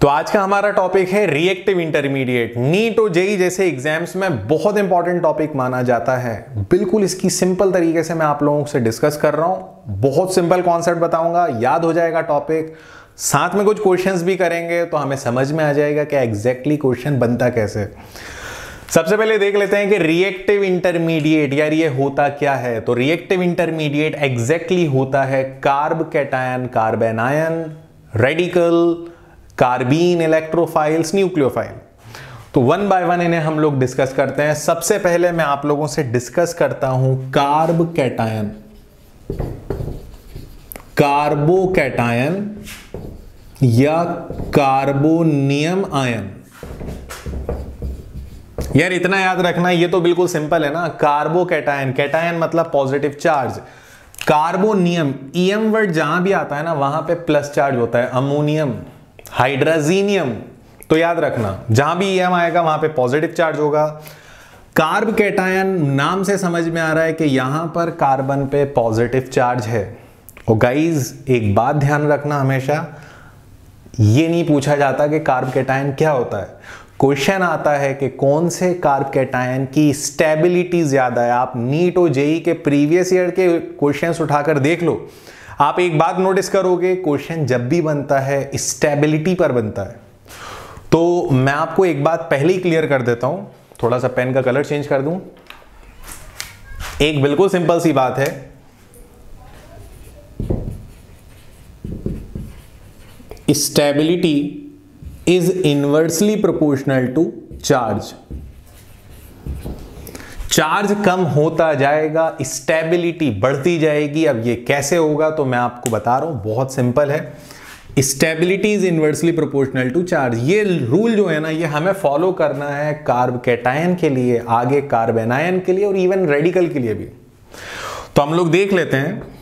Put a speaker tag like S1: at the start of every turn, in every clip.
S1: तो आज का हमारा टॉपिक है रिएक्टिव इंटरमीडिएट। नीट और जेई जैसे एग्जाम्स में बहुत इंपॉर्टेंट टॉपिक माना जाता है। बिल्कुल इसकी सिंपल तरीके से मैं आप लोगों से डिस्कस कर रहा हूं। बहुत सिंपल कॉन्सेप्ट बताऊंगा, याद हो जाएगा टॉपिक, साथ में कुछ क्वेश्चंस भी करेंगे तो हमें समझ में आ जाएगा कि एग्जैक्टली क्वेश्चन बनता कैसे। सबसे पहले देख लेते हैं कि रिएक्टिव इंटरमीडिएट यार ये होता क्या है। तो रिएक्टिव इंटरमीडिएट एग्जैक्टली होता है carb cation carbon ion radical carbene electrophiles nucleophile. तो वन बाय वन इन्हें हम लोग डिस्कस करते हैं। सबसे पहले मैं आप लोगों से डिस्कस करता हूं कार्ब कैटायन कार्बो कैटायन या कार्बोनियम आयन। यार इतना याद रखना, ये तो बिल्कुल सिंपल है ना। कार्बो कैटायन, कैटायन मतलब positive charge, carbonium EM word जहां भी आता है ना वहां पे प्लस चार्ज होता है। अमोनियम हाइड्रोजीनियम, तो याद रखना जहां भी ईएम आएगा वहां पे पॉजिटिव चार्ज होगा। कार्ब कैटायन नाम से समझ में आ रहा है कि यहां पर कार्बन पे पॉजिटिव चार्ज है। और गाइज एक बात ध्यान रखना, हमेशा ये नहीं पूछा जाता कि कार्ब कैटायन क्या होता है। क्वेश्चन आता है कि कौन से कार्ब कैटायन की स्टेबिलिटी ज्यादा है। आप नीट और जेई के प्रीवियस ईयर के क्वेश्चंस उठाकर देख लो, आप एक बात नोटिस करोगे, क्वेश्चन जब भी बनता है स्टेबिलिटी पर बनता है। तो मैं आपको एक बात पहले ही क्लियर कर देता हूं, थोड़ा सा पेन का कलर चेंज कर दूं। एक बिल्कुल सिंपल सी बात है, stability is inversely proportional to charge. Charge कम होता जाएगा, स्टेबिलिटी बढ़ती जाएगी। अब ये कैसे होगा तो मैं आपको बता रहा हूं, बहुत सिंपल है। Stability is inversely proportional to charge. ये रूल जो है ना, ये हमें फॉलो करना है कार्ब कैटायन के लिए, आगे कार्बन आयन के लिए और इवन रेडिकल के लिए भी। तो हम लोग देख लेते हैं।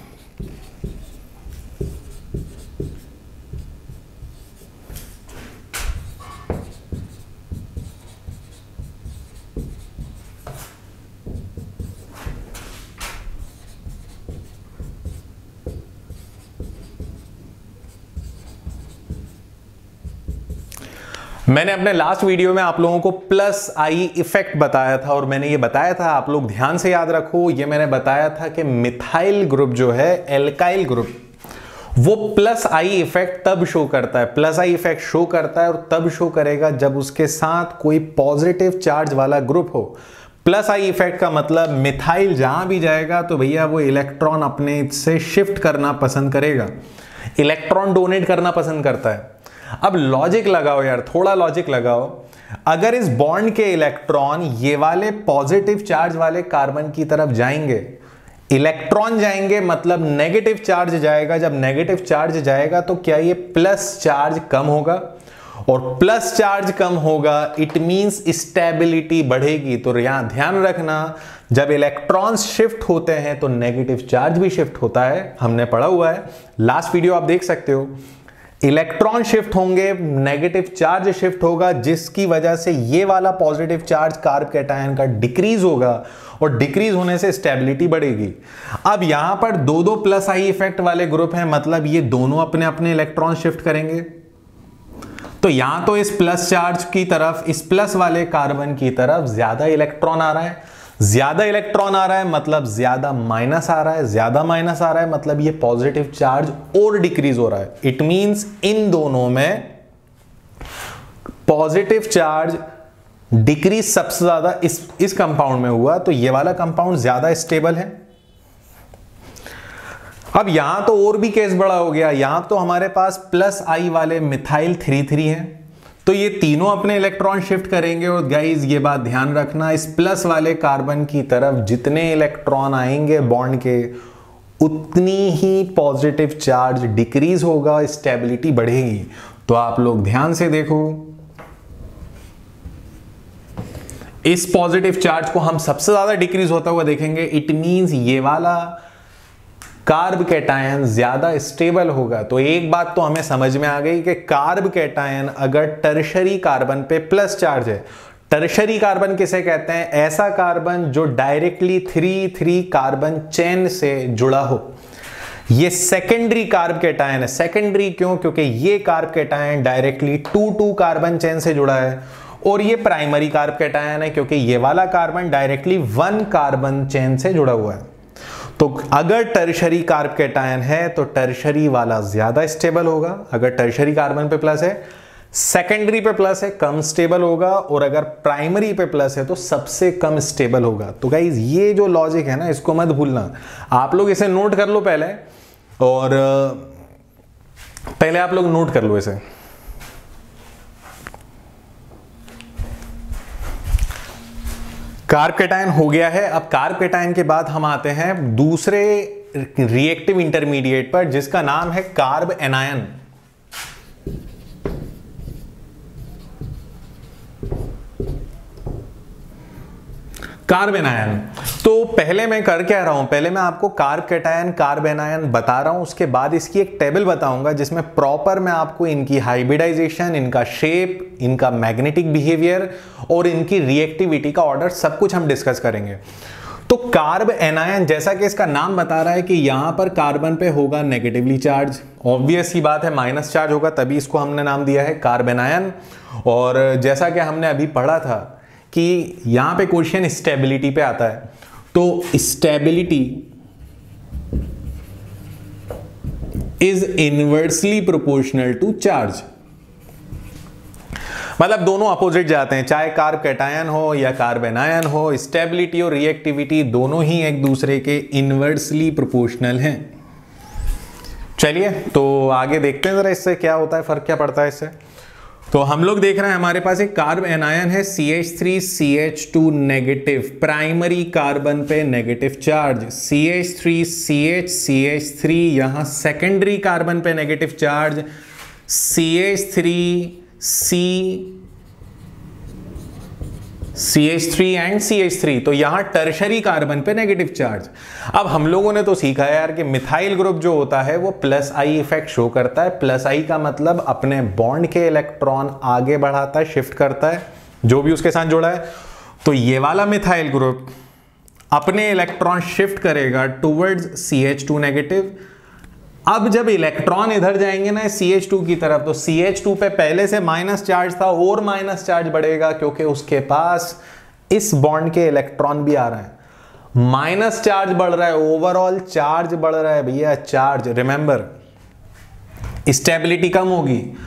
S1: मैंने अपने लास्ट वीडियो में आप लोगों को प्लस आई इफेक्ट बताया था और मैंने ये बताया था, आप लोग ध्यान से याद रखो, ये मैंने बताया था कि मिथाइल ग्रुप जो है एल्काइल ग्रुप, वो प्लस आई इफेक्ट तब शो करता है, प्लस आई इफेक्ट शो करता है और तब शो करेगा जब उसके साथ कोई पॉजिटिव चार्ज वाला ग्रुप हो। प्लस आई इफेक्ट का मतलब मिथाइल जहां भी जाएगा तो भैया वो इलेक्ट्रॉन अपने से शिफ्ट करना पसंद करेगा, इलेक्ट्रॉन डोनेट करना पसंद करता है। अब लॉजिक लगाओ यार, थोड़ा लॉजिक लगाओ। अगर इस बॉन्ड के इलेक्ट्रॉन ये वाले पॉजिटिव चार्ज वाले कार्बन की तरफ जाएंगे, इलेक्ट्रॉन जाएंगे मतलब नेगेटिव चार्ज जाएगा। जब नेगेटिव चार्ज जाएगा तो क्या ये प्लस चार्ज कम होगा, और प्लस चार्ज कम होगा इट मींस स्टेबिलिटी बढ़ेगी। तो यहां ध्यान रखना, जब इलेक्ट्रॉन्स शिफ्ट होते हैं तो नेगेटिव चार्ज भी शिफ्ट होता है, हमने पढ़ा हुआ है, लास्ट वीडियो आप देख सकते हो। इलेक्ट्रॉन शिफ्ट होंगे, नेगेटिव चार्ज शिफ्ट होगा, जिसकी वजह से ये वाला पॉजिटिव चार्ज कार्ब कैटायन का डिक्रीज होगा और डिक्रीज होने से स्टेबिलिटी बढ़ेगी। अब यहां पर दो दो प्लस आई इफेक्ट वाले ग्रुप हैं, मतलब ये दोनों अपने अपने इलेक्ट्रॉन शिफ्ट करेंगे। तो यहां तो इस प्लस चार्ज की तरफ, इस प्लस वाले कार्बन की तरफ ज्यादा इलेक्ट्रॉन आ रहा है, ज्यादा इलेक्ट्रॉन आ रहा है मतलब ज्यादा माइनस आ रहा है, ज्यादा माइनस आ रहा है मतलब ये पॉजिटिव चार्ज और डिक्रीज हो रहा है। इट मींस इन दोनों में पॉजिटिव चार्ज डिक्रीज सबसे ज्यादा इस कंपाउंड में हुआ, तो ये वाला कंपाउंड ज्यादा स्टेबल है। अब यहां तो और भी केस बड़ा हो गया, यहां तो हमारे पास प्लस आई वाले मिथाइल 3,3 है, तो ये तीनों अपने इलेक्ट्रॉन शिफ्ट करेंगे। और गाइज ये बात ध्यान रखना, इस प्लस वाले कार्बन की तरफ जितने इलेक्ट्रॉन आएंगे बॉन्ड के, उतनी ही पॉजिटिव चार्ज डिक्रीज होगा, स्टेबिलिटी बढ़ेगी। तो आप लोग ध्यान से देखो, इस पॉजिटिव चार्ज को हम सबसे ज्यादा डिक्रीज होता हुआ देखेंगे। इट मींस ये वाला कार्ब कैटायन ज्यादा स्टेबल होगा। तो एक बात तो हमें समझ में आ गई कि कार्ब कैटायन अगर टर्शरी कार्बन पे प्लस चार्ज है, टर्शरी कार्बन किसे कहते हैं? ऐसा कार्बन जो डायरेक्टली 3,3 कार्बन चेन से जुड़ा हो। ये सेकेंडरी कार्ब कैटायन है। सेकेंडरी क्यों? क्योंकि ये carb cation directly 2 carbon chain से जुड़ा है, और ये प्राइमरी कार्ब कैटायन है क्योंकि ये वाला कार्बन डायरेक्टली 1 कार्बन चेन से जुड़ा हुआ है। तो अगर टर्शरी कार्ब कैटायन है तो टर्शरी वाला ज्यादा स्टेबल होगा। अगर टर्शरी कार्बन पे प्लस है, सेकेंडरी पे प्लस है, कम स्टेबल होगा, और अगर प्राइमरी पे प्लस है तो सबसे कम स्टेबल होगा। तो गाइज ये जो लॉजिक है ना, इसको मत भूलना, आप लोग इसे नोट कर लो पहले, और पहले आप लोग नोट कर लो इसे। कार्ब कैटायन हो गया है। अब कार्ब कैटायन के बाद हम आते हैं दूसरे रिएक्टिव इंटरमीडिएट पर, जिसका नाम है कार्ब एनायन। Carb anion. तो पहले मैं कर क्या रहा हूं, पहले मैं आपको कार्ब कैटायन, कार्ब एनायन बता रहा हूं, उसके बाद इसकी एक टेबल बताऊंगा जिसमें प्रॉपर मैं आपको इनकी हाइब्रिडाइजेशन, इनका शेप, इनका मैग्नेटिक बिहेवियर और इनकी रिएक्टिविटी का ऑर्डर सब कुछ हम डिस्कस करेंगे। तो कार्ब एनायन, जैसा कि इसका नाम बता रहा है कि यहां पर कार्बन पे होगा नेगेटिवली चार्ज, ऑब्वियस ही बात है माइनस चार्ज होगा, तभी इसको हमने नाम दिया है कार्ब एनायन। और जैसा कि हमने अभी पढ़ा था कि यहां पे क्वेश्चन स्टेबिलिटी पे आता है, तो stability is inversely proportional to charge. मतलब दोनों अपोजिट जाते हैं, चाहे कार्ब कैटायन हो या कार्ब एनायन हो, स्टेबिलिटी और रिएक्टिविटी दोनों ही एक दूसरे के इनवर्सली प्रोपोर्शनल हैं। चलिए तो आगे देखते हैं जरा इससे क्या होता है, फर्क क्या पड़ता है इससे। तो हम लोग देख रहे हैं हमारे पास एक कार्ब एनायन है CH3CH2 नेगेटिव, प्राइमरी कार्बन पे नेगेटिव चार्ज, CH3CH3 यहां सेकेंडरी कार्बन पे negative charge, CH3 and CH3, तो यहां टर्शरी कार्बन पे नेगेटिव चार्ज। अब हम लोगों ने तो सीखा है यार कि मिथाइल ग्रुप जो होता है वो प्लस आई इफेक्ट शो करता है। प्लस आई का मतलब अपने बॉन्ड के इलेक्ट्रॉन आगे बढ़ाता है, शिफ्ट करता है जो भी उसके साथ जुड़ा है। तो ये वाला मिथाइल ग्रुप अपने इलेक्ट्रॉन शिफ्ट करेगा टुवर्ड्स CH2 नेगेटिव। अब जब इलेक्ट्रॉन इधर जाएंगे ना CH2 की तरफ, तो CH2 पे पहले से माइनस चार्ज था और माइनस चार्ज बढ़ेगा क्योंकि उसके पास इस बॉन्ड के इलेक्ट्रॉन भी आ रहे हैं। माइनस चार्ज बढ़ रहा है, ओवरऑल चार्ज बढ़ रहा है भैया, चार्ज। रिमेंबर, स्टेबिलिटी कम होगी।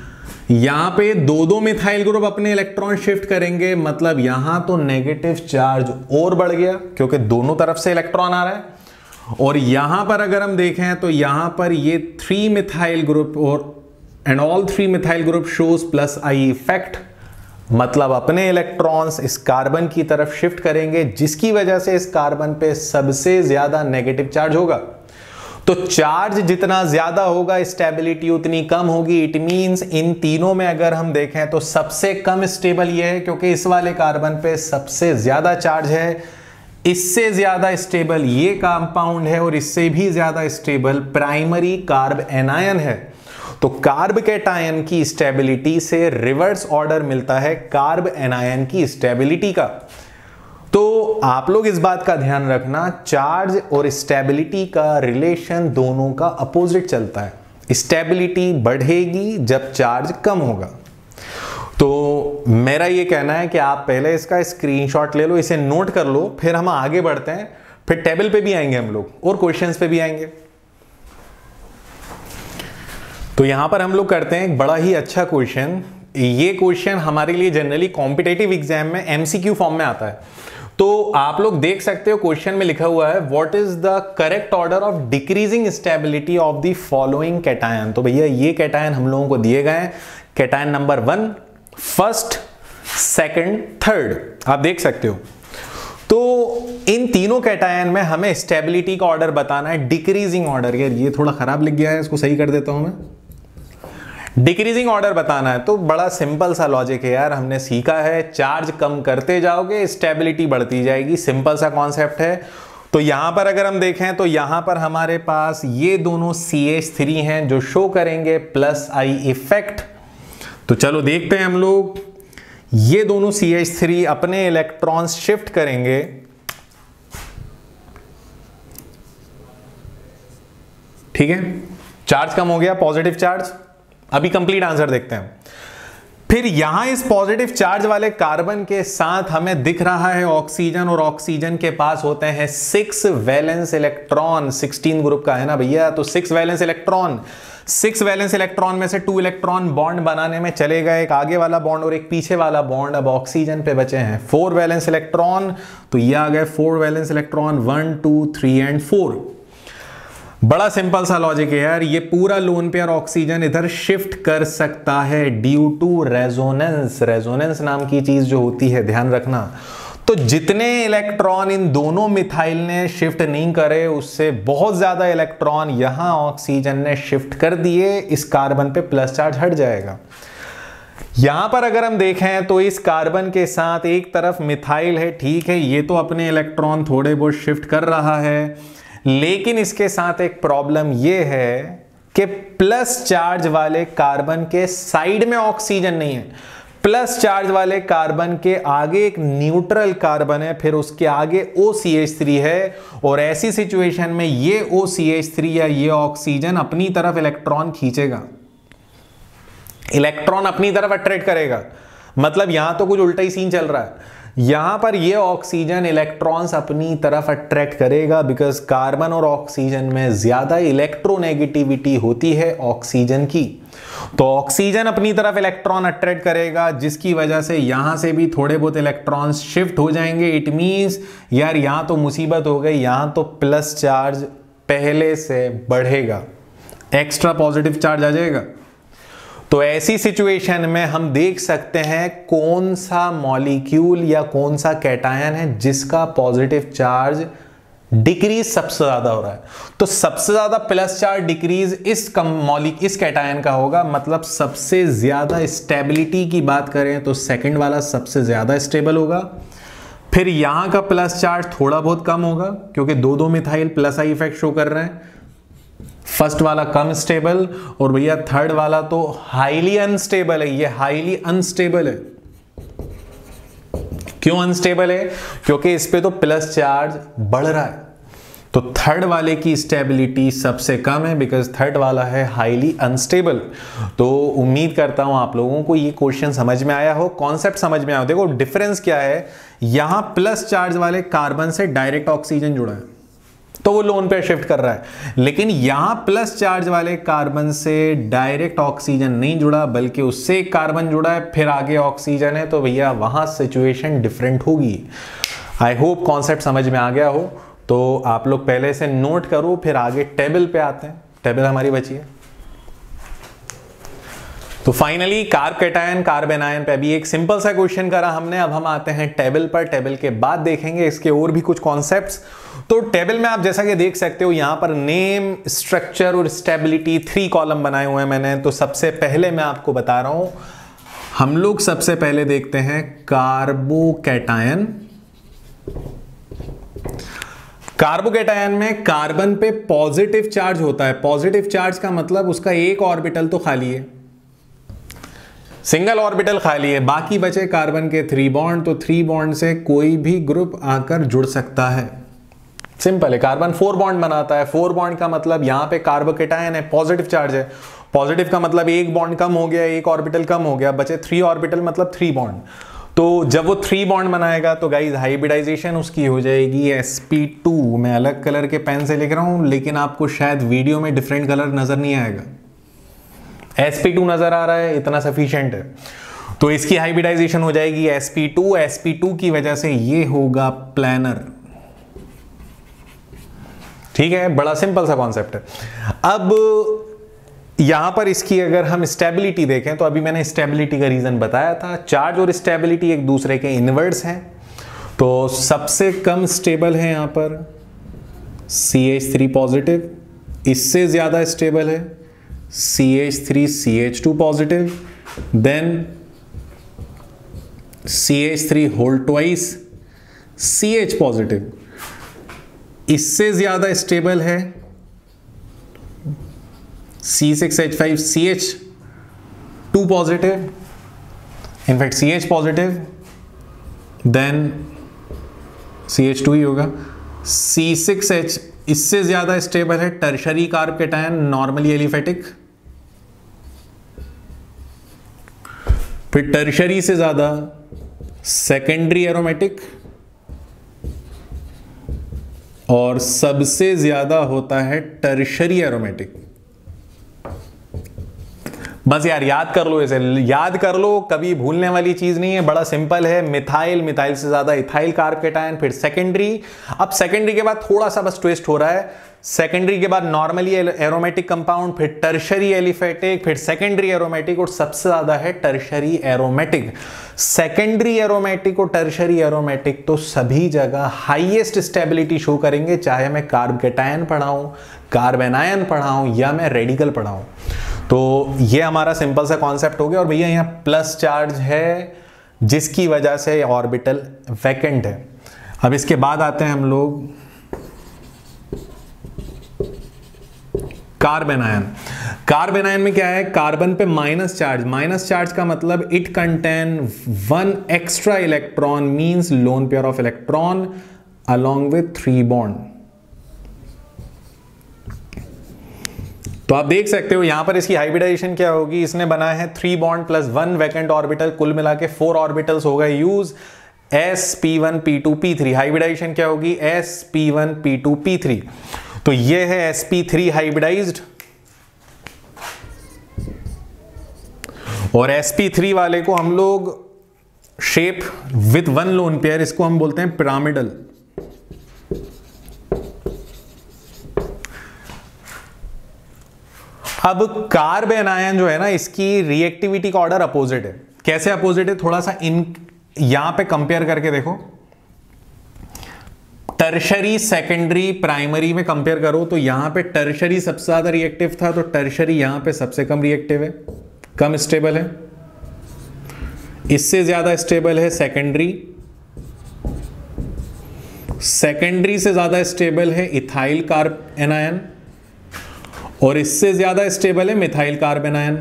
S1: यहां पे दो मिथाइल ग्रुप अपने इलेक्ट्रॉन शिफ्ट करेंगे, मतलब यहां तो नेगेटिव चार्ज और बढ़ गया क्योंकि दोनों तरफ से इलेक्ट्रॉन आ रहा है। और यहां पर अगर हम देखें तो यहां पर ये 3 मिथाइल ग्रुप और and all 3 methyl group shows plus I effect, मतलब अपने इलेक्ट्रॉन्स इस कार्बन की तरफ शिफ्ट करेंगे, जिसकी वजह से इस कार्बन पे सबसे ज्यादा नेगेटिव चार्ज होगा। तो चार्ज जितना ज्यादा होगा स्टेबिलिटी उतनी कम होगी। इट मींस इन तीनों में अगर हम देखें तो सबसे कम स्टेबल ये है क्योंकि इस वाले कार्बन पे सबसे ज्यादा चार्ज है। इससे ज्यादा स्टेबल ये कंपाउंड है और इससे भी ज्यादा स्टेबल प्राइमरी कार्ब एनायन है। तो कार्ब कैटायन की स्टेबिलिटी से रिवर्स ऑर्डर मिलता है कार्ब एनायन की स्टेबिलिटी का। तो आप लोग इस बात का ध्यान रखना, चार्ज और स्टेबिलिटी का रिलेशन दोनों का अपोजिट चलता है। स्टेबिलिटी बढ़ेगी जब चार्ज कम होगा। तो मेरा ये कहना है कि आप पहले इसका स्क्रीनशॉट ले लो, इसे नोट कर लो, फिर हम आगे बढ़ते हैं, फिर टेबल पे भी आएंगे हम लोग और क्वेश्चंस पे भी आएंगे। तो यहां पर हम लोग करते हैं एक बड़ा ही अच्छा क्वेश्चन। ये क्वेश्चन हमारे लिए जनरली कॉम्पिटेटिव एग्जाम में MCQ फॉर्म में आता है। तो आप लोग देख सकते हो क्वेश्चन में लिखा हुआ है what is the correct order of decreasing stability of the following cation. तो भैया ये कैटायन हम लोगों को दिए गए हैं, cation number 1, first, second, third, आप देख सकते हो। तो इन तीनों कैटायन में हमें स्टेबिलिटी का ऑर्डर बताना है, डिक्रीजिंग ऑर्डर। यार ये थोड़ा खराब लिख गया है, इसको सही कर देता हूं मैं। डिक्रीजिंग ऑर्डर बताना है तो बड़ा सिंपल सा लॉजिक है यार, हमने सीखा है चार्ज कम करते जाओगे स्टेबिलिटी बढ़ती जाएगी, सिंपल सा कॉन्सेप्ट है। तो यहां पर अगर हम देखें तो यहां पर हमारे पास ये दोनों CH3 हैं जो शो करेंगे प्लस आई इफेक्ट। तो चलो देखते हैं हम लोग, ये दोनों CH3 अपने इलेक्ट्रॉन्स शिफ्ट करेंगे, ठीक है, चार्ज कम हो गया, पॉजिटिव चार्ज। अभी कंप्लीट आंसर देखते हैं। फिर यहां इस पॉजिटिव चार्ज वाले कार्बन के साथ हमें दिख रहा है ऑक्सीजन, और ऑक्सीजन के पास होते हैं 6 वैलेंस इलेक्ट्रॉन। 16 ग्रुप का है ना भैया, तो 6 वैलेंस इलेक्ट्रॉन। 6 वैलेंस इलेक्ट्रॉन में से 2 इलेक्ट्रॉन बॉन्ड बनाने में चले गए, एक आगे वाला बॉन्ड और एक पीछे वाला बॉन्ड। अब ऑक्सीजन पे बचे हैं 4 वैलेंस इलेक्ट्रॉन, तो ये आ गए 4 वैलेंस इलेक्ट्रॉन, 1 2 3 एंड 4। बड़ा सिंपल सा लॉजिक है यार, ये पूरा लोन पेयर ऑक्सीजन इधर शिफ्ट कर सकता है ड्यू टू रेजोनेंस। रेजोनेंस नाम की चीज जो होती है, ध्यान रखना। तो जितने इलेक्ट्रॉन इन दोनों मिथाइल ने शिफ्ट नहीं करे, उससे बहुत ज्यादा इलेक्ट्रॉन यहां ऑक्सीजन ने शिफ्ट कर दिए, इस कार्बन पे प्लस चार्ज हट जाएगा। यहां पर अगर हम देखें तो इस कार्बन के साथ एक तरफ मिथाइल है, ठीक है, ये तो अपने इलेक्ट्रॉन थोड़े बहुत शिफ्ट कर रहा है, लेकिन इसके साथ एक प्रॉब्लम यह है कि प्लस चार्ज वाले कार्बन के साइड में ऑक्सीजन नहीं है। प्लस चार्ज वाले कार्बन के आगे एक न्यूट्रल कार्बन है, फिर उसके आगे OCH3 है, और ऐसी सिचुएशन में ये OCH3 या ये ऑक्सीजन अपनी तरफ इलेक्ट्रॉन खींचेगा, इलेक्ट्रॉन अपनी तरफ अट्रैक्ट करेगा। मतलब यहां तो कुछ उल्टा ही सीन चल रहा है। यहां पर ये ऑक्सीजन इलेक्ट्रॉन्स अपनी तरफ अट्रैक्ट करेगा, बिकॉज कार्बन और ऑक्सीजन में ज्यादा इलेक्ट्रोनेगेटिविटी होती है ऑक्सीजन की। तो ऑक्सीजन अपनी तरफ इलेक्ट्रॉन अट्रैक्ट करेगा, जिसकी वजह से यहां से भी थोड़े बहुत इलेक्ट्रॉन्स शिफ्ट हो जाएंगे। इट मींस यार यहां तो मुसीबत हो गई, यहां तो प्लस चार्ज पहले से बढ़ेगा, एक्स्ट्रा पॉजिटिव चार्ज आ जाएगा। तो ऐसी सिचुएशन में हम देख सकते हैं कौन सा मॉलिक्यूल या कौन सा कैटायन है जिसका पॉजिटिव चार्ज डिक्रीज सबसे ज्यादा हो रहा है। तो सबसे ज्यादा प्लस चार्ज डिक्रीज इस कैटायन का होगा। मतलब सबसे ज्यादा स्टेबिलिटी की बात करें तो सेकंड वाला सबसे ज्यादा स्टेबल होगा। फिर यहां का प्लस चार्ज थोड़ा बहुत कम होगा, क्योंकि दो methyl plus I effect show कर रहे हैं। फर्स्ट वाला कम स्टेबल, और भैया थर्ड वाला तो हाईली अनस्टेबल है। ये हाईली अनस्टेबल है। क्यों अनस्टेबल है? क्योंकि इस पे तो प्लस चार्ज बढ़ रहा है। तो थर्ड वाले की स्टेबिलिटी सबसे कम है, बिकॉज थर्ड वाला है हाईली अनस्टेबल। तो उम्मीद करता हूं आप लोगों को ये क्वेश्चन समझ में आया हो, कॉन्सेप्ट समझ में आया हो। देखो डिफरेंस क्या है, यहां प्लस चार्ज वाले कार्बन से डायरेक्ट ऑक्सीजन जुड़ा है, तो वो लोन पे शिफ्ट कर रहा है। लेकिन यहां प्लस चार्ज वाले कार्बन से डायरेक्ट ऑक्सीजन नहीं जुड़ा, बल्कि उससे एक कार्बन जुड़ा है, फिर आगे ऑक्सीजन है। तो भैया वहां सिचुएशन डिफरेंट होगी। आई होप कॉन्सेप्ट समझ में आ गया हो। तो आप लोग पहले से नोट करो, फिर आगे टेबल पे आते हैं। टेबल हमारी बची है। तो finally carb cation carb anion पे अभी एक सिंपल सा क्वेश्चन करा हमने। अब हम आते हैं टेबल पर। टेबल के बाद देखेंगे इसके और भी कुछ कॉन्सेप्ट्स। तो टेबल में आप जैसा कि देख सकते हो, यहां पर नेम, स्ट्रक्चर और स्टेबिलिटी 3 कॉलम बनाए हुए हैं मैंने। तो सबसे पहले मैं आपको बता रहा हूं, हम लोग सबसे पहले देखते हैं कार्बोकैटायन। कार्बोकैटायन में कार्बन पे पॉजिटिव चार्ज होता है। पॉजिटिव चार्ज का मतलब उसका एक ऑर्बिटल तो खाली है, सिंगल ऑर्बिटल खाली है, बाकी बचे कार्बन के 3 बॉन्ड। तो 3 बॉन्ड से कोई भी ग्रुप आकर जुड़ सकता है। सिंपल है। कार्बन 4 बॉन्ड बनाता है। 4 बॉन्ड का मतलब यहां पे कार्बोकैटायन है, पॉजिटिव चार्ज है। पॉजिटिव का मतलब एक बॉन्ड कम हो गया, एक ऑर्बिटल कम हो गया, बचे 3 ऑर्बिटल मतलब 3 बॉन्ड। तो जब वो 3 बॉन्ड बनाएगा तो गाइस हाइब्रिडाइजेशन उसकी हो जाएगी sp2। मैं अलग कलर के पेन से लिख रहा हूं, लेकिन आपको शायद वीडियो में डिफरेंट कलर नजर नहीं आएगा। sp2 नजर आ रहा है, इतना सफिशिएंट है। तो इसकी हाइब्रिडाइजेशन हो जाएगी sp2। sp2 की वजह से ये होगा प्लानर। ठीक है, बड़ा सिंपल सा कॉन्सेप्ट है। अब यहां पर इसकी अगर हम स्टेबिलिटी देखें, तो अभी मैंने स्टेबिलिटी का रीजन बताया था। चार्ज और स्टेबिलिटी एक दूसरे के इनवर्स हैं। तो सबसे कम स्टेबल है यहां पर CH3 पॉजिटिव, इससे ज्यादा स्टेबल है CH3 CH2 positive, then CH3 whole twice CH positive, इससे ज्यादा स्टेबल है C6H5 CH2 positive, in fact CH positive, then CH2 ही होगा C6H इससे ज्यादा स्टेबल है tertiary carbocation, normally aliphatic. फिर टर्शरी से ज्यादा सेकेंडरी एरोमेटिक, और सबसे ज्यादा होता है टर्शरी एरोमेटिक। बस यार याद कर लो, इसे याद कर लो, कभी भूलने वाली चीज नहीं है, बड़ा सिंपल है। मिथाइल, मिथाइल से ज्यादा इथाइल कार्ब कैटायन, फिर सेकेंडरी। अब सेकेंडरी के बाद थोड़ा सा बस ट्विस्ट हो रहा है, सेकेंडरी के बाद नॉर्मली एरोमेटिक कंपाउंड, फिर टर्शरी एलिफेटिक, फिर सेकेंडरी एरोमेटिक, और सबसे ज्यादा है टर्शरी एरोमेटिक। सेकेंडरी एरोमेटिक और टर्शरी एरोमेटिक तो सभी जगह हाईएस्ट स्टेबिलिटी शो करेंगे, चाहे मैं कार्ब कैटायन पढ़ाऊं, कार्ब एनायन पढ़ाऊं, या मैं रेडिकल पढ़ाऊं। तो ये हमारा सिंपल सा कॉन्सेप्ट हो गया। और भैया यहाँ प्लस चार्ज है, जिसकी वजह से ऑर्बिटल वैकेंट है। अब इसके बाद आते हैं हम लोग कार्बन आयन। कार्बन आयन में क्या है, कार्बन पे माइनस चार्ज। माइनस चार्ज का मतलब it contain 1 extra electron, means lone pair of electron along with 3 bond. तो आप देख सकते हो यहां पर इसकी हाइब्रिडाइजेशन क्या होगी, इसने बनाया है 3 बॉन्ड प्लस 1 वैकेंट ऑर्बिटल, कुल मिला के 4 ऑर्बिटल्स हो गए यूज। sp1p2p3 हाइब्रिडाइजेशन क्या होगी, sp1p2p3। तो ये है sp3 हाइब्रिडाइज्ड, और sp3 वाले को हम लोग शेप विथ 1 लोन पेयर, इसको हम बोलते हैं पिरामिडल। अब कार्ब एनायन जो है ना, इसकी रिएक्टिविटी का ऑर्डर अपोजिट है। कैसे अपोजिट है, थोड़ा सा यहां पे कंपेयर करके देखो। टर्शरी, सेकेंडरी, प्राइमरी में कंपेयर करो तो यहां पे टर्शरी सबसे ज्यादा रिएक्टिव था, तो टर्शरी यहां पे सबसे कम रिएक्टिव है, कम स्टेबल है। इससे ज्यादा स्टेबल है सेकेंडरी, सेकेंडरी से ज्यादा स्टेबल है इथाइल कार्ब एनायन, और इससे ज्यादा स्टेबल है मिथाइल कार्ब एनायन।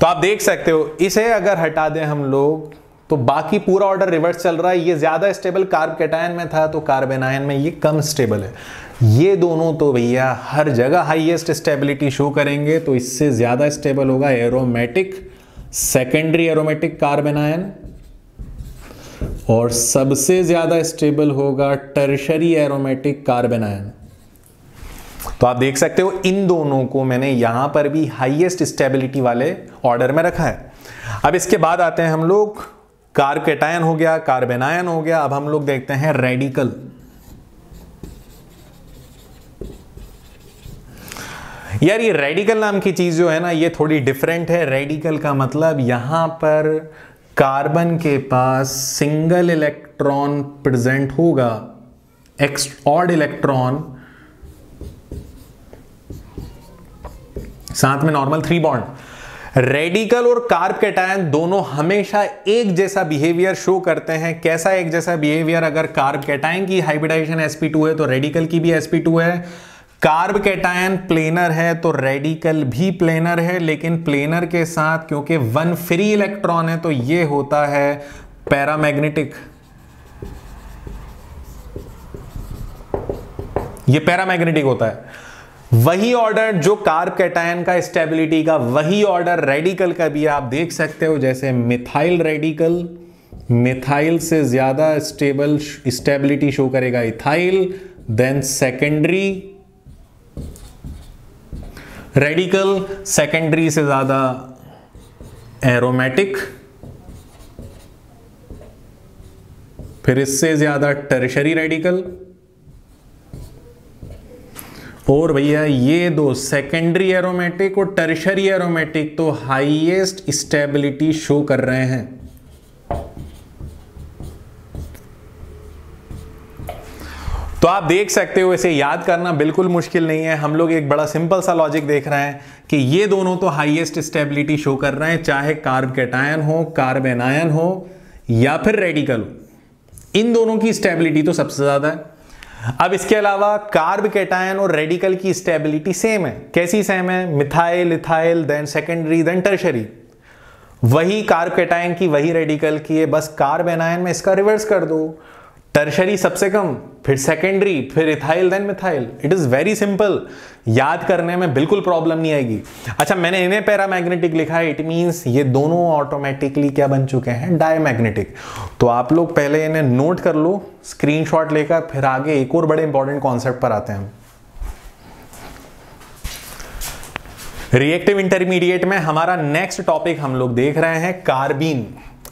S1: तो आप देख सकते हो, इसे अगर हटा दें हम लोग तो बाकी पूरा ऑर्डर रिवर्स चल रहा है। ये ज्यादा स्टेबल कार्ब कैटायन में था, तो कार्ब एनायन में ये कम स्टेबल है। ये दोनों तो भैया हर जगह हाईएस्ट स्टेबिलिटी शो करेंगे, तो इससे ज्यादा स्टेबल होगा aromatic, secondary aromatic carb anion, और सबसे ज्यादा स्टेबल होगा टर्शरी एरोमेटिक कार्ब एनायन। तो आप देख सकते हो इन दोनों को मैंने यहां पर भी हाईएस्ट स्टेबिलिटी वाले ऑर्डर में रखा है। अब इसके बाद आते हैं हम लोग, कार्ब कैटायन हो गया, कार्ब एनायन हो गया। अब हम लोग देखते हैं रेडिकल। यार ये रेडिकल नाम की चीज जो है ना, ये थोड़ी डिफरेंट है। रेडिकल का मतलब यहां पर कार्बन के पास सिंगल इलेक्ट्रॉन प्रेजेंट होगा, ऑड इलेक्ट्रॉन, साथ में नॉर्मल 3 बॉन्ड। रेडिकल और कार्ब कैटायन दोनों हमेशा एक जैसा बिहेवियर शो करते हैं। कैसा एक जैसा बिहेवियर, अगर कार्ब कैटायन की हाइब्रिडाइजेशन sp2 है तो रेडिकल की भी sp2 है। कार्ब कैटायन प्लेनर है तो रेडिकल भी प्लेनर है, लेकिन प्लेनर के साथ क्योंकि 1 फ्री इलेक्ट्रॉन है तो ये होता है पैरामैग्नेटिक। ये पैरामैग्नेटिक होता है। वही ऑर्डर जो कार्ब कैटायन का स्टेबिलिटी का, वही ऑर्डर रेडिकल का भी आप देख सकते हो। जैसे मिथाइल रेडिकल, मिथाइल से ज्यादा स्टेबल स्टेबिलिटी शो करेगा ethyl, then secondary radical, secondary से ज्यादा एरोमेटिक, फिर इससे ज्यादा टर्शरी रेडिकल, और भैया ये दो सेकेंडरी एरोमेटिक और टर्शरी एरोमेटिक तो हाईएस्ट स्टेबिलिटी शो कर रहे हैं। तो आप देख सकते हो, इसे याद करना बिल्कुल मुश्किल नहीं है। हम लोग एक बड़ा सिंपल सा लॉजिक देख रहे हैं कि ये दोनों तो हाईएस्ट स्टेबिलिटी शो कर रहे हैं, चाहे कार्ब कैटायन हो, कार्ब एनायन हो, या फिर रेडिकल हो। इन दोनों की स्टेबिलिटी तो सबसे ज्यादा है। अब इसके अलावा कार्ब कैटायन और रेडिकल की स्टेबिलिटी सेम है। कैसी सेम है, methyl, ethyl, then secondary, then tertiary. वही कार्ब कैटायन की, वही रेडिकल की है, बस कार्ब एनायन में इसका रिवर्स कर दो। टर्शरी सबसे कम, फिर सेकेंडरी, फिर ethyl, then methyl. It is very simple, याद करने में बिल्कुल प्रॉब्लम नहीं आएगी। अच्छा, मैंने इन्हें पैरामैग्नेटिक लिखा है, इट मींस ये दोनों ऑटोमेटिकली क्या बन चुके हैं, डायमैग्नेटिक। तो आप लोग पहले इन्हें नोट कर लो स्क्रीनशॉट लेकर, फिर आगे एक और बड़े इंपॉर्टेंट कॉन्सेप्ट पर आते हैं। रिएक्टिव इंटरमीडिएट में हमारा नेक्स्ट टॉपिक हम लोग देख रहे हैं कार्बीन।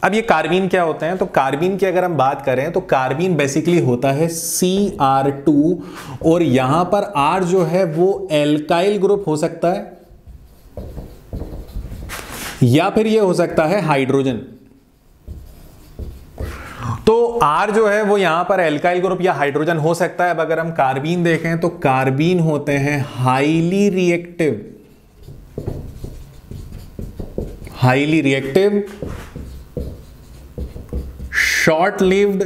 S1: अब ये कार्बीन क्या होते हैं, तो कार्बीन की अगर हम बात करें तो कार्बीन बेसिकली होता है Cr2, और यहां पर R जो है वो एल्काइल ग्रुप हो सकता है या फिर ये हो सकता है हाइड्रोजन। तो R जो है वो यहां पर एल्काइल ग्रुप या हाइड्रोजन हो सकता है। अब अगर हम कार्बीन देखें तो कार्बीन होते हैं हाईली रिएक्टिव, शॉर्ट लिव्ड,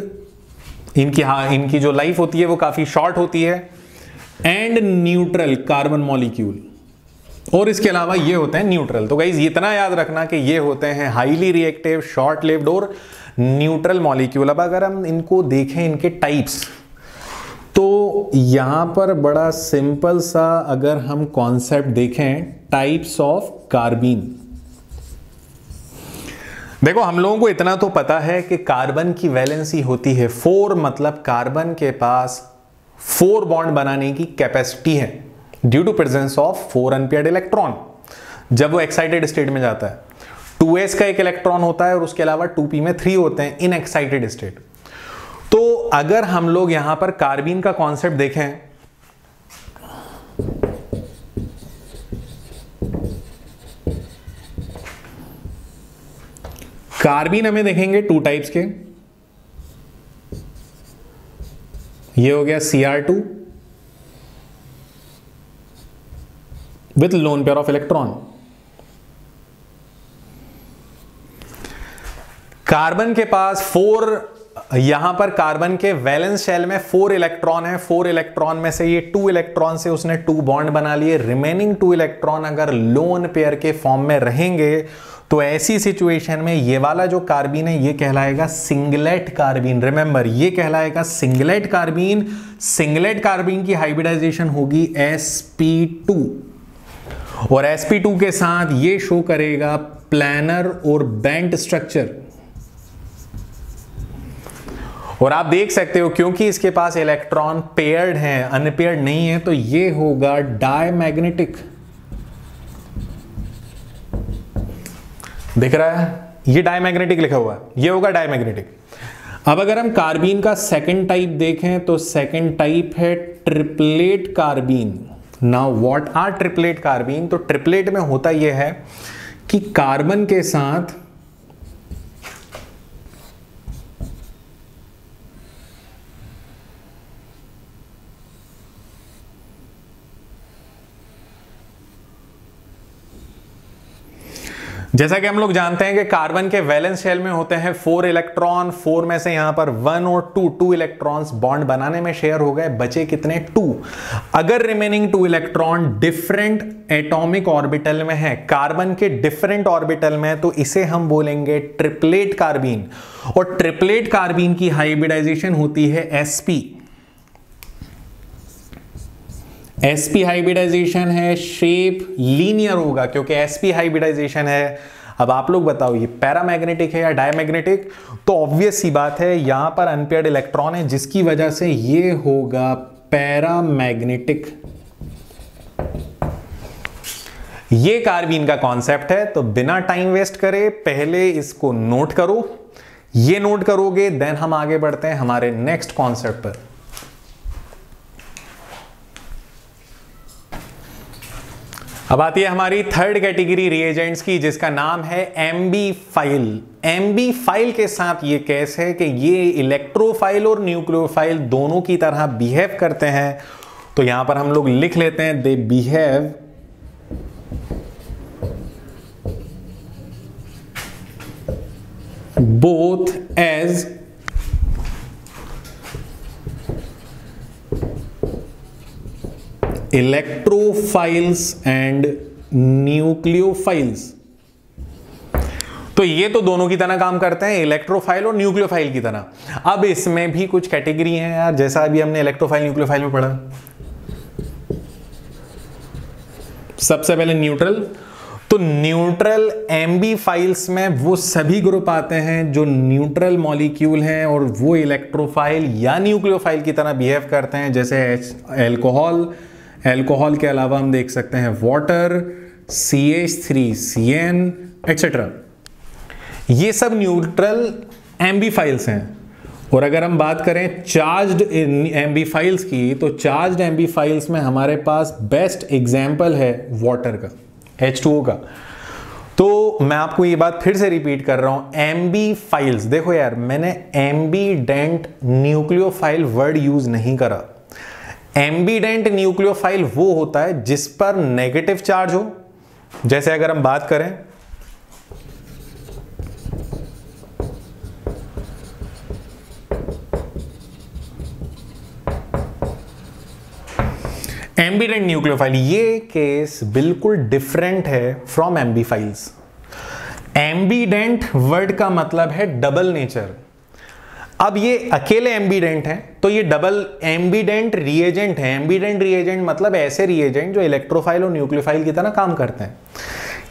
S1: इनकी जो लाइफ होती है वो काफी शॉर्ट होती है, एंड न्यूट्रल कार्बन मॉलिक्यूल, और इसके अलावा ये होते हैं न्यूट्रल। तो गाइस इतना याद रखना कि ये होते हैं हाईली रिएक्टिव, शॉर्ट लिव्ड और न्यूट्रल मॉलिक्यूल। अब अगर हम इनको देखें, इनके टाइप्स, तो यहां पर बड़ा सिंपल सा अगर हम कॉन्सेप्ट देखें, टाइप्स ऑफ कार्बीन। देखो, हम लोगों को इतना तो पता है कि कार्बन की वैलेंसी होती है 4, मतलब कार्बन के पास 4 बॉन्ड बनाने की कैपेसिटी है due to presence of 4 unpaired electron जब वो एक्साइटेड स्टेट में जाता है। 2s का एक इलेक्ट्रॉन होता है और उसके अलावा 2p में 3 होते हैं इन एक्साइटेड स्टेट। तो अगर हम लोग यहां पर कार्बीन का कॉन्सेप्ट देखें, कार्बीन हमें देखेंगे 2 टाइप्स के। ये हो गया Cr2 with lone pair of electron. Carbon के पास 4, यहां पर कार्बन के वैलेंस शेल में 4 इलेक्ट्रॉन है। 4 इलेक्ट्रॉन में से ये 2 इलेक्ट्रॉन से उसने 2 बॉन्ड बना लिए। रिमेनिंग 2 इलेक्ट्रॉन अगर लोन पेयर के फॉर्म में रहेंगे तो ऐसी सिचुएशन में ये वाला जो कार्बीन है ये कहलाएगा सिंगलेट कार्बीन। रिमेंबर, ये कहलाएगा सिंगलेट कार्बीन। सिंगलेट कार्बीन की हाइब्रिडाइजेशन होगी sp2, और sp2 के साथ ये शो करेगा प्लानर और बेंट स्ट्रक्चर। और आप देख सकते हो क्योंकि इसके पास इलेक्ट्रॉन पेयर्ड हैं, अनपेयर्ड नहीं है, तो ये होगा डायमैग्नेटिक। दिख रहा है, ये डायमैग्नेटिक लिखा हुआ है, ये होगा डायमैग्नेटिक। अब अगर हम कार्बीन का सेकंड टाइप देखें तो सेकंड टाइप है triplet carbene. Now what are triplet carbene? तो ट्रिपलेट में होता यह है कि कार्बन के साथ जैसा कि हम लोग जानते हैं कि कार्बन के वैलेंस शेल में होते हैं 4 इलेक्ट्रॉन। 4 में से यहां पर 1 और 2 इलेक्ट्रॉन्स बॉन्ड बनाने में शेयर हो गए, बचे कितने? 2। अगर remaining 2 electron different atomic orbital में है, कार्बन के डिफरेंट ऑर्बिटल में, तो इसे हम बोलेंगे ट्रिपलेट कार्बीन। और ट्रिपलेट कार्बीन की हाइब्रिडाइजेशन होती है sp। sp हाइब्रिडाइजेशन है, शेप लीनियर होगा क्योंकि sp हाइब्रिडाइजेशन है। अब आप लोग बताओ ये पैरामैग्नेटिक है या डायमैग्नेटिक? तो ऑब्वियस सी बात है, यहां पर अनपेयर्ड इलेक्ट्रॉन है जिसकी वजह से ये होगा पैरामैग्नेटिक। ये कार्बीन का कॉन्सेप्ट है। तो बिना टाइम वेस्ट करे पहले इसको नोट करो, ये नोट करोगे देन हम आगे बढ़ते हैं हमारे नेक्स्ट कॉन्सेप्ट पर। अब आती है हमारी थर्ड कैटेगरी रिएजेंट्स की जिसका नाम है एम्बीफाइल। एम्बीफाइल के साथ ये केस है कि ये इलेक्ट्रोफाइल और न्यूक्लियोफाइल दोनों की तरह बिहेव करते हैं। तो यहां पर हम लोग लिख लेते हैं they behave both as electrophiles and nucleophiles. तो ये तो दोनों की तरह काम करते हैं, इलेक्ट्रोफाइल और न्यूक्लियोफाइल की तरह। अब इसमें भी कुछ कैटेगरी हैं यार, जैसा अभी हमने इलेक्ट्रोफाइल न्यूक्लियोफाइल में पढ़ा। सबसे पहले न्यूट्रल। तो न्यूट्रल एम्बीफाइल्स में वो सभी ग्रुप आते हैं जो न्यूट्रल मॉलिक्यूल हैं और वो इलेक्ट्रोफाइल या न्यूक्लियोफाइल की तरह बिहेव करते हैं, जैसे एल्कोहल। एल्कोहल के अलावा हम देख सकते हैं वाटर, CH3CN एक्सेट्रा। ये सब न्यूट्रल एम्बीफाइल्स हैं। और अगर हम बात करें चार्ज्ड एम्बीफाइल्स की, तो चार्ज्ड एम्बीफाइल्स में हमारे पास बेस्ट एग्जाम्पल है वाटर का, H2O का। तो मैं आपको ये बात फिर से रिपीट कर रहा हूं, एम्बीफाइल्स। देखो यार, मैंने एम्बीडेंट न्यूक्लियोफाइल वर्ड यूज नहीं करा। एम्बीडेंट न्यूक्लियोफाइल वो होता है जिस पर नेगेटिव चार्ज हो। जैसे अगर हम बात करें एम्बीडेंट न्यूक्लियोफाइल, ये केस बिल्कुल डिफरेंट है फ्रॉम एम्बीफाइल्स। एम्बीडेंट वर्ड का मतलब है डबल नेचर। अब ये अकेले एम्बीडेंट हैं, तो ये डबल एम्बीडेंट रिएजेंट है। एम्बीडेंट रिएजेंट मतलब ऐसे रिएजेंट जो इलेक्ट्रोफाइल और न्यूक्लियोफाइल की तरह काम करते हैं।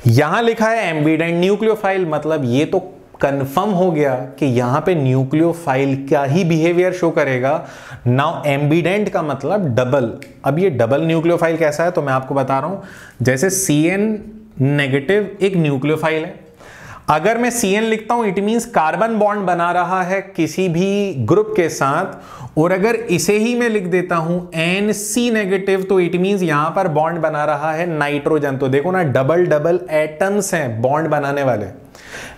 S1: यहां लिखा है एम्बीडेंट न्यूक्लियोफाइल, मतलब ये तो कंफर्म हो गया कि यहां पे न्यूक्लियोफाइल का ही बिहेवियर शो करेगा। नाउ एम्बीडेंट का मतलब डबल। अब ये डबल न्यूक्लियोफाइल कैसा है तो मैं आपको बता रहा हूं। जैसे CN नेगेटिव एक न्यूक्लियोफाइल है। अगर मैं CN लिखता हूं इट मींस कार्बन बॉन्ड बना रहा है किसी भी ग्रुप के साथ, और अगर इसे ही मैं लिख देता हूं NC नेगेटिव तो इट मींस यहां पर बॉन्ड बना रहा है नाइट्रोजन। तो देखो ना, डबल डबल एटम्स हैं बॉन्ड बनाने वाले,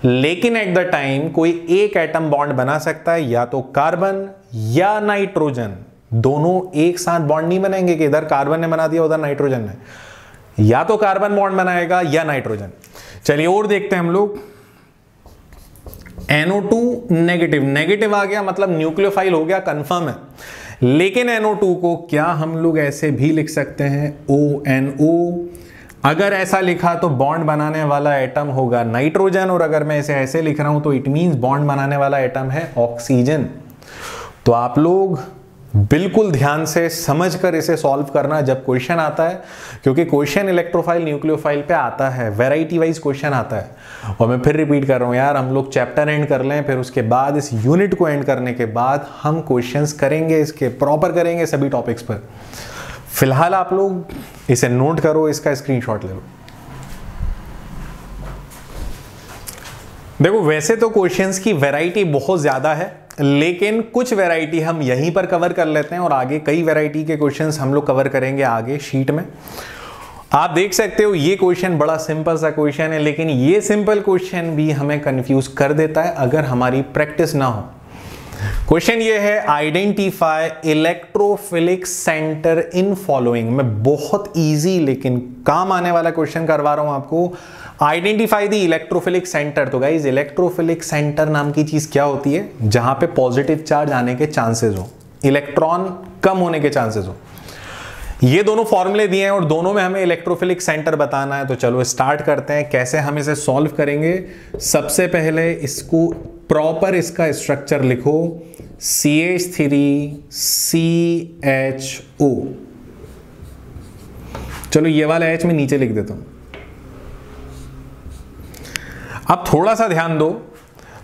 S1: लेकिन एट द टाइम कोई एक एटम बॉन्ड बना सकता है, या तो कार्बन या नाइट्रोजन। दोनों एक साथ बॉन्ड नहीं बनाएंगे कि इधर कार्बन ने बना दिया उधर नाइट्रोजन ने। या तो कार्बन बॉन्ड बनाएगा या नाइट्रोजन। चलिए और देखते हैं हम लोग। NO2 नेगेटिव, नेगेटिव आ गया मतलब न्यूक्लियोफाइल हो गया, कंफर्म है। लेकिन NO2 को क्या हम लोग ऐसे भी लिख सकते हैं ONO। अगर ऐसा लिखा तो बॉन्ड बनाने वाला एटम होगा नाइट्रोजन, और अगर मैं इसे ऐसे लिख रहा हूं तो इट मींस बॉन्ड बनाने वाला एटम है ऑक्सीजन। तो आप लोग बिल्कुल ध्यान से समझकर इसे सॉल्व करना जब क्वेश्चन आता है, क्योंकि क्वेश्चन इलेक्ट्रोफाइल न्यूक्लियोफाइल पे आता है, वैरायटी वाइज क्वेश्चन आता है। और मैं फिर रिपीट कर रहा हूं यार, हम लोग चैप्टर एंड कर लें, फिर उसके बाद इस यूनिट को एंड करने के बाद हम क्वेश्चंस करेंगे, इसके प्रॉपर करेंगे सभी टॉपिक्स पर। फिलहाल आप लोग इसे नोट करो, इसका स्क्रीनशॉट ले लो। देखो वैसे तो क्वेश्चंस की वैरायटी बहुत ज्यादा है, लेकिन कुछ वैरायटी हम यहीं पर कवर कर लेते हैं और आगे कई वैरायटी के क्वेश्चंस हम लोग कवर करेंगे आगे शीट में। आप देख सकते हो ये क्वेश्चन बड़ा सिंपल सा क्वेश्चन है, लेकिन ये सिंपल क्वेश्चन भी हमें कंफ्यूज कर देता है अगर हमारी प्रैक्टिस ना हो। क्वेश्चन ये है, identify electrophilic centre in following. मैं बहुत इजी लेकिन काम आने वाला क्वेश्चन करवा रहा हूं आपको। Identify the electrophilic centre. तो गाइज इलेक्ट्रोफिलिक सेंटर नाम की चीज क्या होती है? जहां पे पॉजिटिव चार्ज आने के चांसेस हो, इलेक्ट्रॉन कम होने के चांसेस हो। ये दोनों फॉर्मूले दिए हैं और दोनों में हमें इलेक्ट्रोफिलिक सेंटर बताना है। तो चलो स्टार्ट करते हैं, कैसे हम इसे सॉल्व करेंगे। सबसे पहले इसको प्रॉपर इसका स्ट्रक्चर लिखो, CH3CHO। चलो ये वाला H मैं नीचे लिख देता हूं। अब थोड़ा सा ध्यान दो,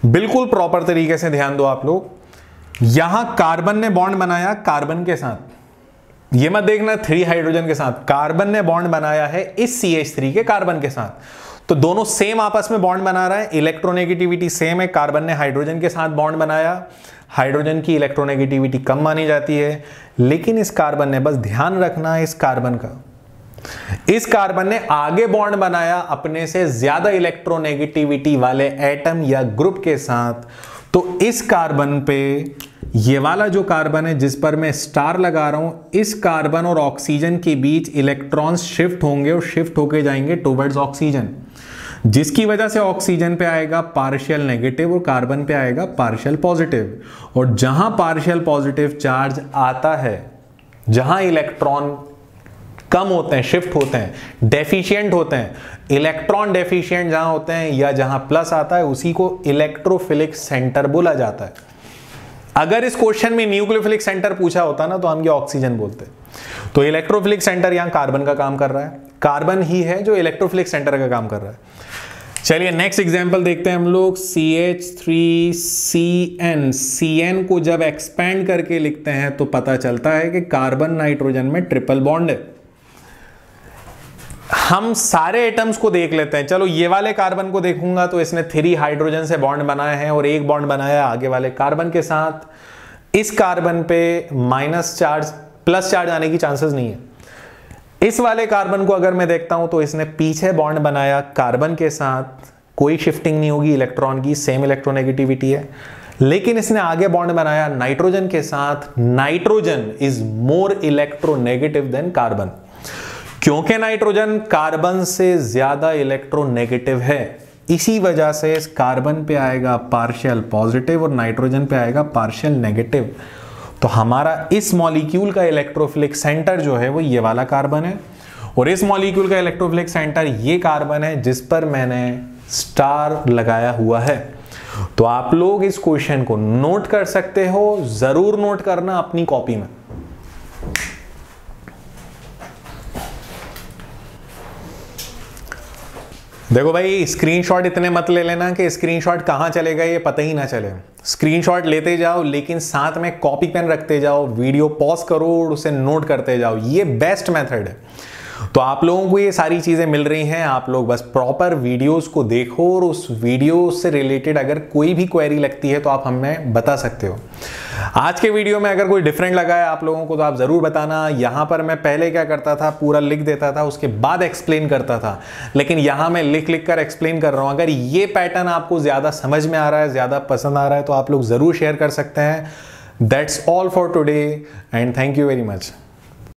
S1: बिल्कुल प्रॉपर तरीके से ध्यान दो आप लोग। यहां कार्बन ने बॉन्ड बनाया कार्बन के साथ, ये मत देखना 3 हाइड्रोजन के साथ, कार्बन ने बॉन्ड बनाया है इस CH3 के कार्बन के साथ। तो दोनों सेम आपस में बॉन्ड बना रहा है, इलेक्ट्रोनेगेटिविटी सेम है। कार्बन ने हाइड्रोजन के साथ बॉन्ड बनाया, हाइड्रोजन की इलेक्ट्रोनेगेटिविटी कम मानी जाती है, लेकिन इस कार्बन ने, बस ध्यान रखना इस कार्बन का, इस कार्बन ने आगे बॉन्ड बनाया अपने से ज्यादा इलेक्ट्रोनेगेटिविटी वाले एटम या ग्रुप के साथ। तो इस कार्बन पे, ये वाला जो कार्बन है जिस पर मैं स्टार लगा रहा हूं, इस कार्बन और ऑक्सीजन के बीच इलेक्ट्रॉन्स शिफ्ट होंगे और शिफ्ट होके जाएंगे टुवर्ड्स ऑक्सीजन, जिसकी वजह से ऑक्सीजन पे आएगा पार्शियल नेगेटिव और कार्बन पे आएगा पार्शियल पॉजिटिव। और जहां पार्शियल पॉजिटिव चार्ज आता है, जहां इलेक्ट्रॉन कम होते हैं, शिफ्ट होते हैं, डेफिशिएंट होते हैं। इलेक्ट्रॉन डेफिशिएंट जहां होते हैं या जहां प्लस आता है उसी को इलेक्ट्रोफिलिक सेंटर बोला जाता है। अगर इस क्वेश्चन में न्यूक्लियोफिलिक सेंटर पूछा होता ना तो हम ये ऑक्सीजन बोलते। तो इलेक्ट्रोफिलिक सेंटर यहां कार्बन का काम कर रहा है, कार्बन ही है जो इलेक्ट्रोफिलिक सेंटर का काम कर रहा है। चलिए नेक्स्ट एग्जांपल देखते हैं हम लोग। CH3CN, CN को जब एक्सपेंड करके लिखते हैं तो पता चलता है कि कार्बन नाइट्रोजन में ट्रिपल बॉन्ड है। हम सारे एटम्स को देख लेते हैं। चलो ये वाले कार्बन को देखूंगा तो इसने 3 हाइड्रोजन से बॉन्ड बनाए हैं और एक बॉन्ड बनाया है आगे वाले कार्बन के साथ। इस कार्बन पे माइनस चार्ज प्लस चार्ज आने की चांसेस नहीं है। इस वाले कार्बन को अगर मैं देखता हूं तो इसने पीछे बॉन्ड बनाया कार्बन के साथ, कोई शिफ्टिंग नहीं होगी इलेक्ट्रॉन की, सेम इलेक्ट्रोनेगेटिविटी है। लेकिन इसने आगे बॉन्ड बनाया नाइट्रोजन के साथ। Nitrogen is more electronegative than carbon, क्योंकि नाइट्रोजन कार्बन से ज्यादा इलेक्ट्रोनेगेटिव है। इसी वजह से इस कार्बन पे आएगा पार्शियल पॉजिटिव और नाइट्रोजन पे आएगा पार्शियल नेगेटिव। तो हमारा इस मॉलिक्यूल का इलेक्ट्रोफिलिक सेंटर जो है वो ये वाला कार्बन है और इस मॉलिक्यूल का इलेक्ट्रोफिलिक सेंटर ये कार्बन है जिस पर मैंने स्टार लगाया हुआ है। तो आप लोग इस क्वेश्चन को नोट कर सकते हो, जरूर नोट करना अपनी कॉपी में। देखो भाई, स्क्रीनशॉट इतने मत ले लेना कि स्क्रीनशॉट कहां चलेगा ये पता ही ना चले। स्क्रीनशॉट लेते जाओ लेकिन साथ में कॉपी पेन रखते जाओ, वीडियो पॉज करो और उसे नोट करते जाओ, ये बेस्ट मेथड है। तो आप लोगों को ये सारी चीजें मिल रही हैं, आप लोग बस प्रॉपर वीडियोस को देखो और उस वीडियो से रिलेटेड अगर कोई भी क्वेरी लगती है तो आप हमें बता सकते हो। आज के वीडियो में अगर कोई डिफरेंट लगा है आप लोगों को तो आप जरूर बताना। यहां पर मैं पहले क्या करता था, पूरा लिख देता था उसके बाद एक्सप्लेन करता था, लेकिन यहां मैं लिख लिख कर एक्सप्लेन कर रहा हूं। अगर ये पैटर्न आपको ज्यादा समझ में आ रहा है, ज्यादा पसंद आ रहा है तो आप लोग जरूर शेयर कर सकते हैं। That's all for today and thank you very much.